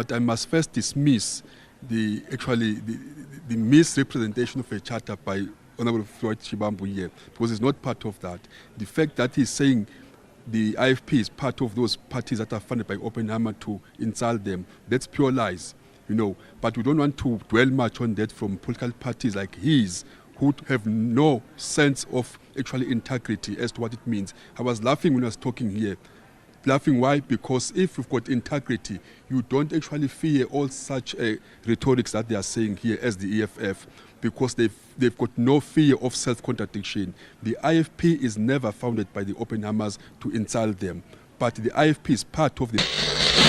But I must first dismiss the misrepresentation of a charter by Honorable Floyd Shivambu here, because it's not part of that. The fact that he's saying the IFP is part of those parties that are funded by Oppenheimer to insult them, that's pure lies, But we don't want to dwell much on that from political parties like his, who have no sense of actually integrity as to what it means. I was laughing when I was talking here. Laughing why? Because if you've got integrity, you don't actually fear all such rhetorics that they are saying here as the EFF, because they've got no fear of self-contradiction. The IFP is never founded by the Oppenheimers to insult them, but the IFP is part of the...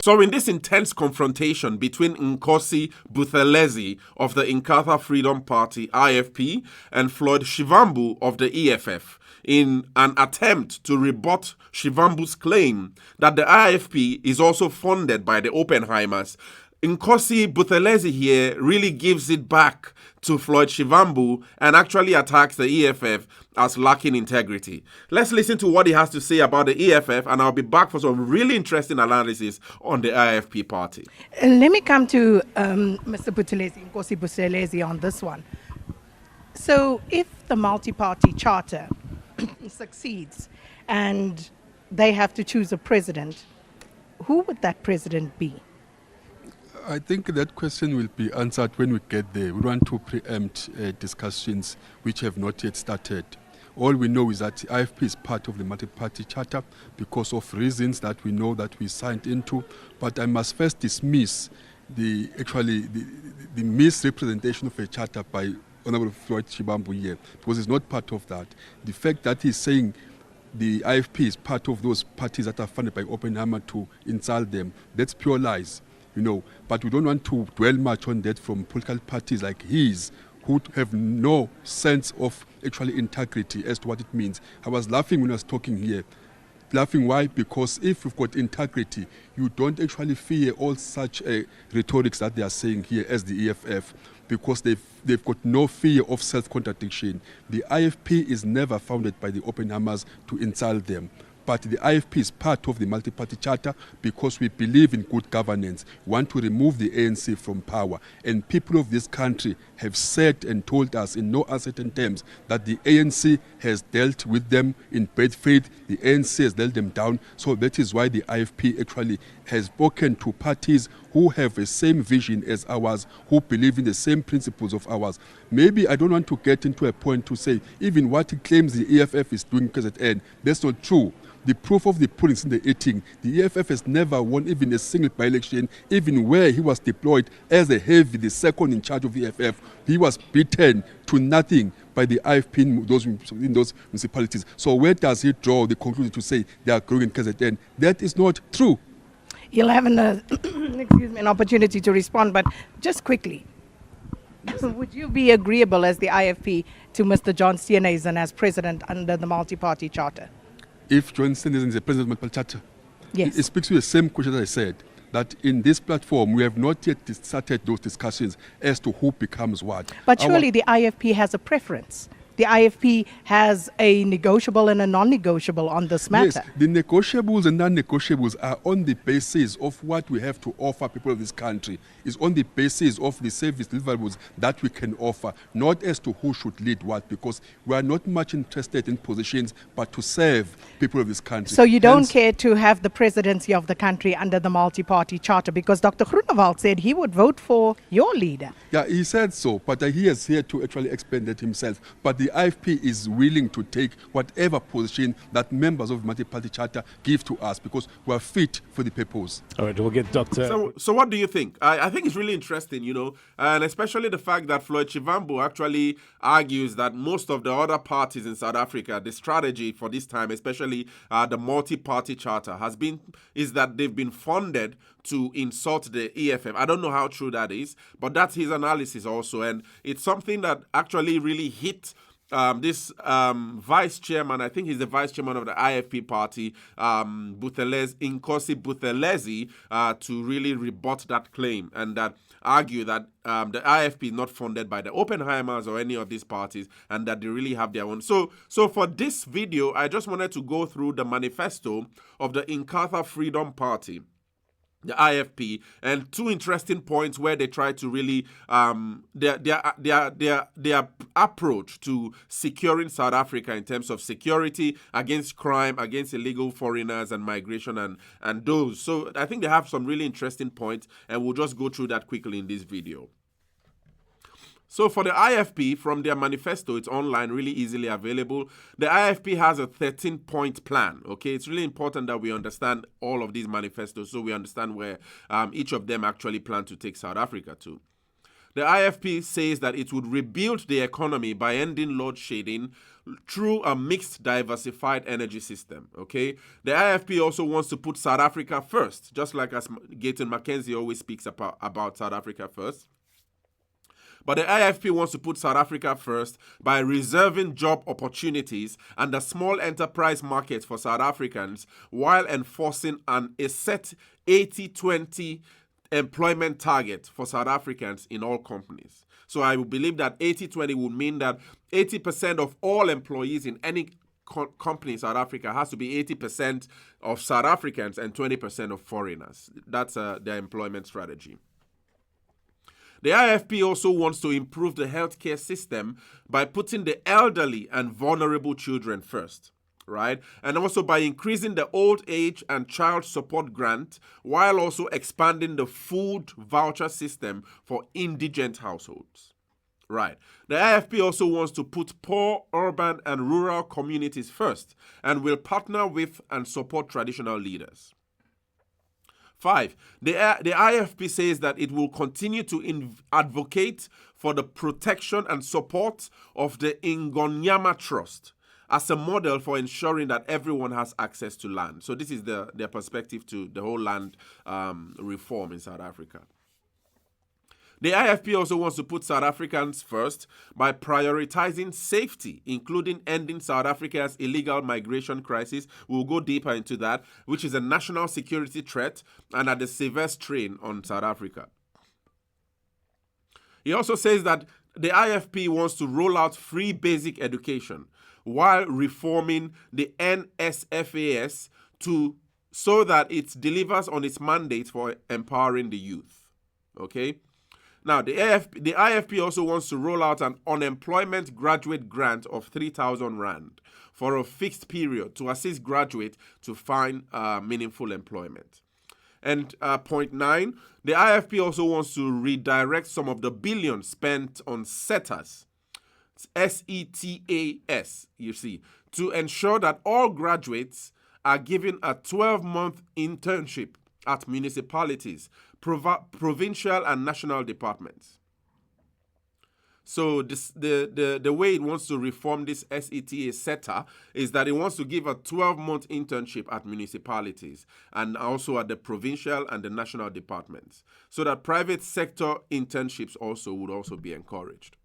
So in this intense confrontation between Nkosi Buthelezi of the Inkatha Freedom Party, IFP, and Floyd Shivambu of the EFF, in an attempt to rebut Shivambu's claim that the IFP is also funded by the Oppenheimers, Nkosi Buthelezi here really gives it back to Floyd Shivambu and actually attacks the EFF as lacking integrity. Let's listen to what he has to say about the EFF, and I'll be back for some really interesting analysis on the IFP party. Let me come to Mr. Buthelezi, Nkosi Buthelezi, on this one. So if the multi-party charter succeeds and they have to choose a president, who would that president be? I think that question will be answered when we get there. We want to preempt discussions which have not yet started. All we know is that the IFP is part of the multi-party charter because of reasons that we know that we signed into. But I must first dismiss the misrepresentation of a charter by Honorable Floyd Shivambu here, because it's not part of that. The fact that he's saying the IFP is part of those parties that are funded by Oppenheimer to insult them, that's pure lies. But we don't want to dwell much on that from political parties like his, who have no sense of actually integrity as to what it means. I was laughing when I was talking here. Laughing why? Because if you've got integrity, you don't actually fear all such rhetorics that they are saying here as the EFF, because they've got no fear of self-contradiction. The IFP is never founded by the Oppenheimers to insult them. But the IFP is part of the multi-party charter because we believe in good governance. We want to remove the ANC from power. And people of this country have said and told us in no uncertain terms that the ANC has dealt with them in bad faith. The ANC has dealt them down. So that is why the IFP actually has spoken to parties who have the same vision as ours, who believe in the same principles of ours. Maybe I don't want to get into a point to say even what he claims the EFF is doing KZN, that's not true. The proof of the pudding is in the eating. The EFF has never won even a single by-election, even where he was deployed as a heavy, the second in charge of the EFF. He was beaten to nothing by the IFP in those municipalities. So where does he draw the conclusion to say they are growing in KZN? That is not true. You'll have an opportunity to respond, but just quickly, would you be agreeable as the IFP to Mr. John Steenhuisen as president under the multi-party charter? If John Steenhuisen is the president of the multi-party charter? Yes. It speaks to the same question that I said, that in this platform we have not yet started those discussions as to who becomes what. But surely the IFP has a preference. The IFP has a negotiable and a non-negotiable on this matter. Yes, the negotiables and non-negotiables are on the basis of what we have to offer people of this country. It's on the basis of the service deliverables that we can offer, not as to who should lead what, because we are not much interested in positions, but to serve people of this country. So you don't care to have the presidency of the country under the multi-party charter, because Dr. Groenewald said he would vote for your leader. Yeah, he said so, but he is here to actually explain that himself. But the IFP is willing to take whatever position that members of the multi-party charter give to us, because we are fit for the purpose. All right, we'll get Dr. So what do you think? I think it's really interesting, and especially the fact that Floyd Shivambu actually argues that most of the other parties in South Africa, the strategy for this time, especially the multi-party charter, is that they've been funded to insult the EFF. I don't know how true that is, but that's his analysis also, and it's something that actually really hit vice chairman, I think he's the vice chairman of the IFP party, Nkosi Buthelezi, to really rebut that claim and that argue that the IFP is not funded by the Oppenheimers or any of these parties and that they really have their own. So for this video, I just wanted to go through the manifesto of the Inkatha Freedom Party, the IFP, and two interesting points where they try to really their approach to securing South Africa in terms of security against crime, against illegal foreigners and migration and those. So I think they have some really interesting points, and we'll just go through that quickly in this video. So for the IFP, from their manifesto, it's online, really easily available. The IFP has a 13-point plan, okay? It's really important that we understand all of these manifestos so we understand where each of them actually plan to take South Africa to. The IFP says that it would rebuild the economy by ending load shedding through a mixed, diversified energy system, okay? The IFP also wants to put South Africa first, just like as Gayton Mackenzie always speaks about South Africa first. But the IFP wants to put South Africa first by reserving job opportunities and the small enterprise market for South Africans while enforcing a set 80-20 employment target for South Africans in all companies. So I believe that 80-20 would mean that 80% of all employees in any company in South Africa has to be 80% of South Africans and 20% of foreigners. That's their employment strategy. The IFP also wants to improve the healthcare system by putting the elderly and vulnerable children first, right? And also by increasing the old age and child support grant while also expanding the food voucher system for indigent households, right? The IFP also wants to put poor urban and rural communities first and will partner with and support traditional leaders. 5. The IFP says that it will continue to advocate for the protection and support of the Ingonyama Trust as a model for ensuring that everyone has access to land. So this is their perspective to the whole land reform in South Africa. The IFP also wants to put South Africans first by prioritizing safety, including ending South Africa's illegal migration crisis. We'll go deeper into that, which is a national security threat and at the severe strain on South Africa. He also says that the IFP wants to roll out free basic education while reforming the NSFAS so that it delivers on its mandate for empowering the youth. Okay? Now, the IFP also wants to roll out an unemployment graduate grant of 3,000 Rand for a fixed period to assist graduates to find meaningful employment. And point 9, the IFP also wants to redirect some of the billions spent on SETAs, SETAS, you see, to ensure that all graduates are given a 12-month internship at municipalities, provincial and national departments. So the way it wants to reform this SETA is that it wants to give a 12-month internship at municipalities and also at the provincial and the national departments, so that private sector internships would also be encouraged.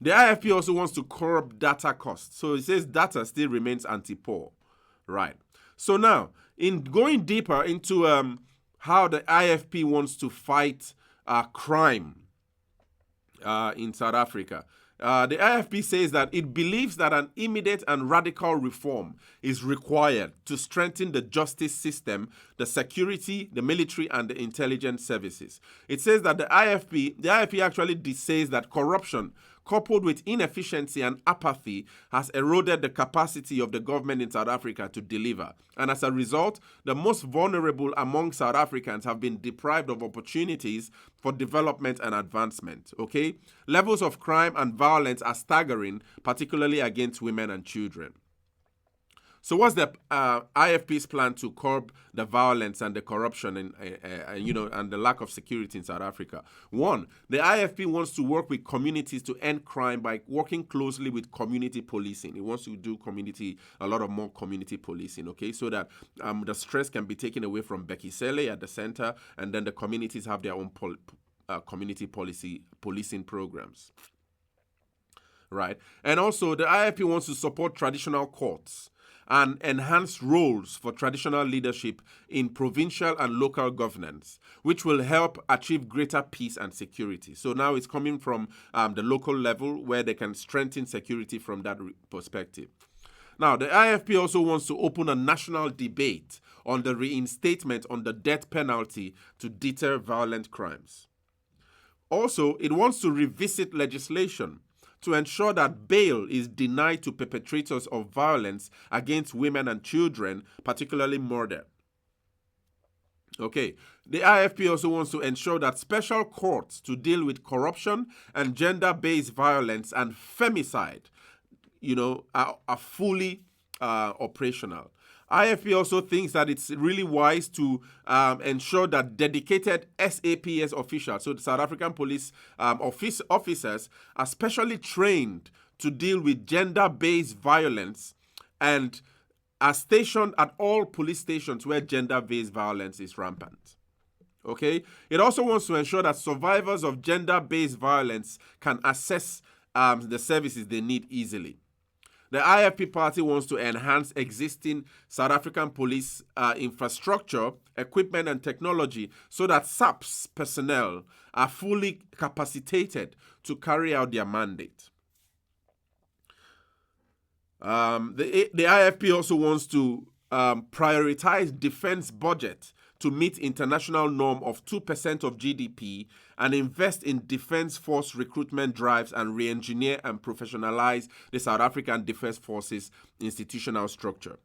The IFP also wants to curb data costs. So it says data still remains anti-poor, right? So now, in going deeper into how the IFP wants to fight crime in South Africa, the IFP says that it believes that an immediate and radical reform is required to strengthen the justice system, the security, the military, and the intelligence services. It says that the IFP actually says that corruption, coupled with inefficiency and apathy, has eroded the capacity of the government in South Africa to deliver. And as a result, the most vulnerable among South Africans have been deprived of opportunities for development and advancement. Okay? Levels of crime and violence are staggering, particularly against women and children. So what's the IFP's plan to curb the violence and the corruption and the lack of security in South Africa? 1, the IFP wants to work with communities to end crime by working closely with community policing. It wants to do a lot of more community policing, okay, so that the stress can be taken away from Bekisele at the center, and then the communities have their own community policing programs. right? And also, the IFP wants to support traditional courts and enhance roles for traditional leadership in provincial and local governance, which will help achieve greater peace and security. So now it's coming from the local level where they can strengthen security from that perspective. Now, the IFP also wants to open a national debate on the reinstatement on the death penalty to deter violent crimes. Also, it wants to revisit legislation to ensure that bail is denied to perpetrators of violence against women and children, particularly murder. Okay, the IFP also wants to ensure that special courts to deal with corruption and gender-based violence and femicide, are fully operational. IFP also thinks that it's really wise to ensure that dedicated SAPS officials, so the South African police officers, are specially trained to deal with gender-based violence and are stationed at all police stations where gender-based violence is rampant. Okay? It also wants to ensure that survivors of gender-based violence can access the services they need easily. The IFP party wants to enhance existing South African police infrastructure, equipment, and technology so that SAPS personnel are fully capacitated to carry out their mandate. The IFP also wants to prioritize defense budget to meet international norm of 2% of GDP and invest in defense force recruitment drives and re-engineer and professionalize the South African Defense Forces institutional structure.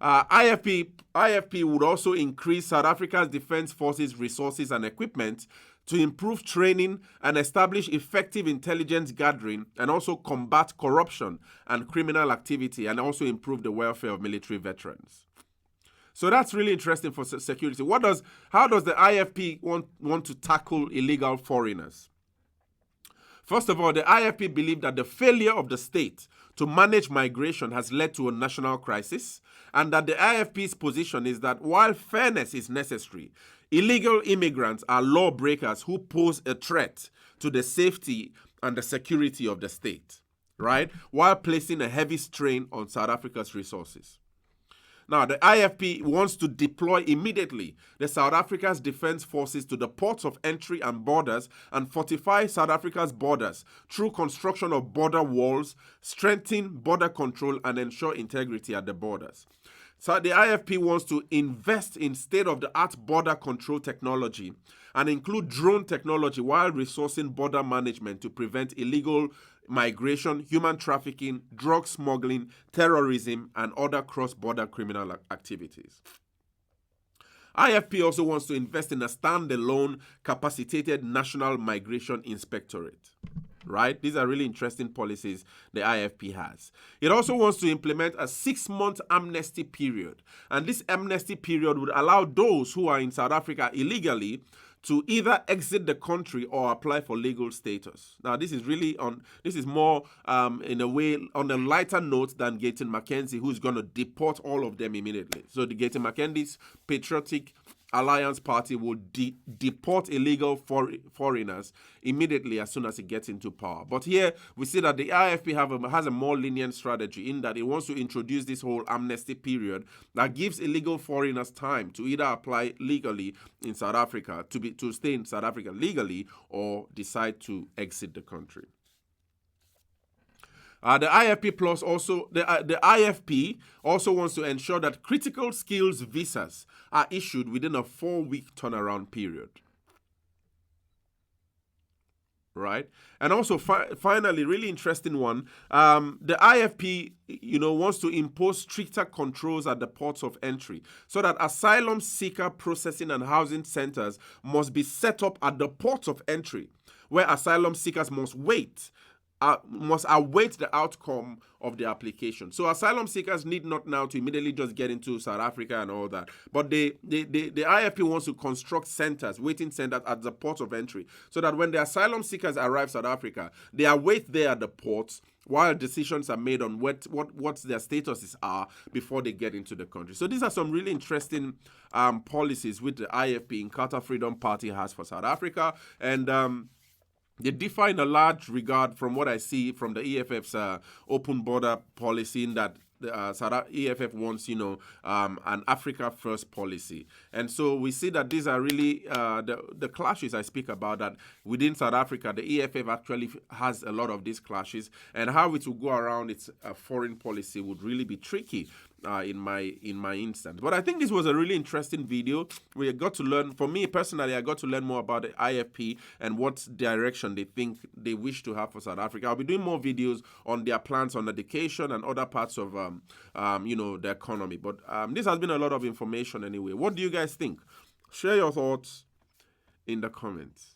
IFP would also increase South Africa's Defense Forces resources and equipment to improve training and establish effective intelligence gathering and also combat corruption and criminal activity and also improve the welfare of military veterans. So that's really interesting for security. How does the IFP want to tackle illegal foreigners? First of all, the IFP believe that the failure of the state to manage migration has led to a national crisis, and that the IFP's position is that while fairness is necessary, illegal immigrants are lawbreakers who pose a threat to the safety and the security of the state, right? While placing a heavy strain on South Africa's resources. Now, the IFP wants to deploy immediately the South Africa's defense forces to the ports of entry and borders and fortify South Africa's borders through construction of border walls, strengthen border control, and ensure integrity at the borders. So the IFP wants to invest in state-of-the-art border control technology and include drone technology while resourcing border management to prevent illegal migration, human trafficking, drug smuggling, terrorism, and other cross-border criminal activities. IFP also wants to invest in a standalone, capacitated National Migration Inspectorate. Right? These are really interesting policies the IFP has. It also wants to implement a 6-month amnesty period. And this amnesty period would allow those who are in South Africa illegally to either exit the country or apply for legal status. Now, this is more in a way on a lighter note than Gaten McKenzie, who's going to deport all of them immediately. So the Gaten McKenzie's Patriotic Alliance Party will deport illegal foreigners immediately as soon as it gets into power. But here we see that the IFP has a more lenient strategy in that it wants to introduce this whole amnesty period that gives illegal foreigners time to either apply legally in South Africa, to stay in South Africa legally, or decide to exit the country. The IFP also wants to ensure that critical skills visas are issued within a 4-week turnaround period. Right? And also, finally, really interesting one, the IFP, wants to impose stricter controls at the ports of entry so that asylum seeker processing and housing centers must be set up at the ports of entry, where asylum seekers must await the outcome of the application. So asylum seekers need not now to immediately just get into South Africa and all that. But the IFP wants to construct centers, waiting centers at the port of entry, so that when the asylum seekers arrive South Africa, they await there at the ports while decisions are made on what their statuses are before they get into the country. So these are some really interesting policies which the IFP, Inkatha Freedom Party, has for South Africa. And They differ in a large regard from what I see from the EFF's open border policy, in that EFF wants, an Africa first policy. And so we see that these are really the clashes I speak about, that within South Africa, the EFF actually has a lot of these clashes, and how it will go around its foreign policy would really be tricky. In my instance. But I think this was a really interesting video. We got to learn, for me personally, I got to learn more about the IFP and what direction they think they wish to have for South Africa. I'll be doing more videos on their plans on education and other parts of the economy. But this has been a lot of information anyway. What do you guys think? Share your thoughts in the comments.